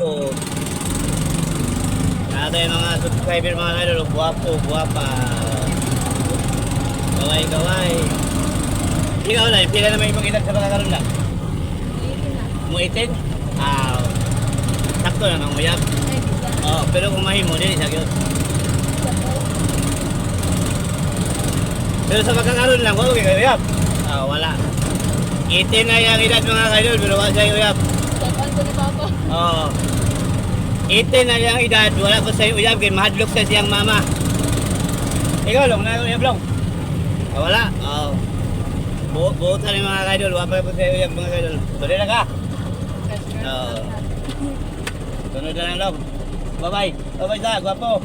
guwapo. Natin mga subscriber mga idol, guwapo, guwapa. Gaway. Ikaw na, pila na may ibang edad sa pagkakaroon na? Mo 18? Sakto na nang uyab. Pero kung mahimo, din isa yun. Pero sa pagkakaroon lang, wala kayo uyab. Wala. 18 na yung edad mga idol, pero wala sa'yo uyab. Oo. 18 na yung edad, wala pa sa'yo uyab, kaya mahadlok sa siyang mama. Ikaw lang, uyab lang. Wala. Buot na rin mga idol, wala pa sa'yo uyab mga idol. Tuloy na ka. Tunod na lang lang. Bye-bye. Bye-bye sa, gwapo.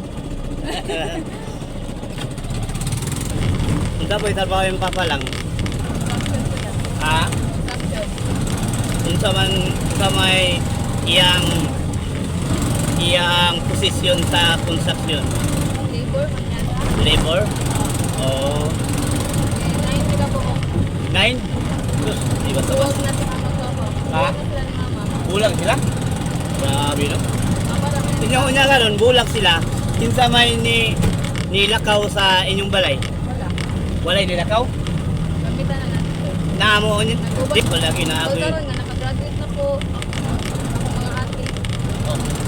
Punta po itarbaho yung papa lang. Kung sa may iyang posisyon sa construction. Labor? Oo. 9? Sus, di ba sabas? Bulag sila? Grabe no? Tingnan ko niya ganun, bulag sila. Kinsa may nilakaw sa inyong balay? Walay nilakaw? Gamitan na natin. Naamo niya? Di ko lagi na ako yun. Pagkaroon nga, nakagraduate na po. Ako mga ate.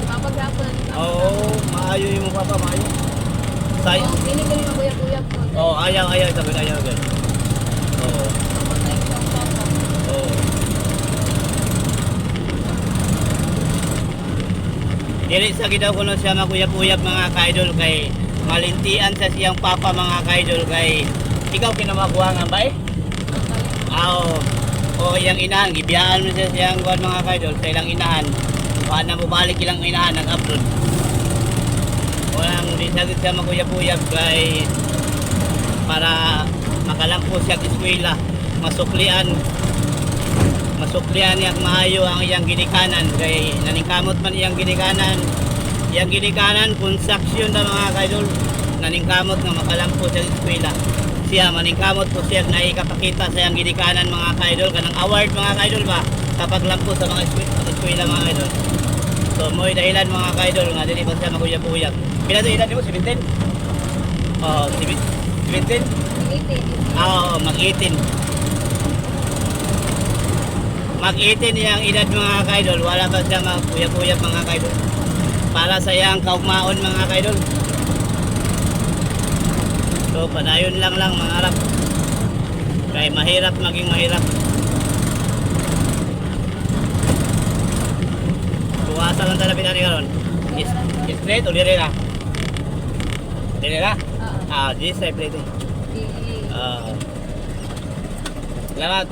Papaghapon na. Oo, maayo yung papa, maayo. Say. Hindi ko yung mabuyak-buyak po. Ayaw, sabi ko ayaw. Oo. Pamatay ko ang papa. Oo. Dili sa gidaw ko siya makuyap-uyap mga kaidol kay malintian sa siyang papa mga kaidol kay ikaw kinamakuhangan ba eh? O iyang inahan, gibiyaan mo siya siyang kuhan mga kaidol sa ilang inahan. Kuhan na mo balik ilang inahan ng upload. Walang di sagit siya makuyap-uyap kay para makalampo siya sa eskwela, masuklian niya maayo ang iyang ginikanan kay naningkamot man iyang ginikanan construction na mga kaidol naningkamot nga makalampo sa eskwela siya maningkamot po siya na ikapakita sa iyang ginikanan mga kaidol kanang award mga kaidol ba kapag lampo sa mga eskwela mga kaidol. So mo'y dahilan mga kaidol nga dili ba siya makuyap-uyap. Pila sa edad mo? 17? 17? 18. Mag-18. Mag-18 niyang edad mga kaidol, wala pa siya magkuyap-uyap mga kaidol. Para sa iyang kaugmaon mga kaidol. So padayon lang mga harap. Kaya mahirap maging mahirap. Tuwasa lang talaga natin karon. Straight o dire na? Dire na? This side plate. Salamat.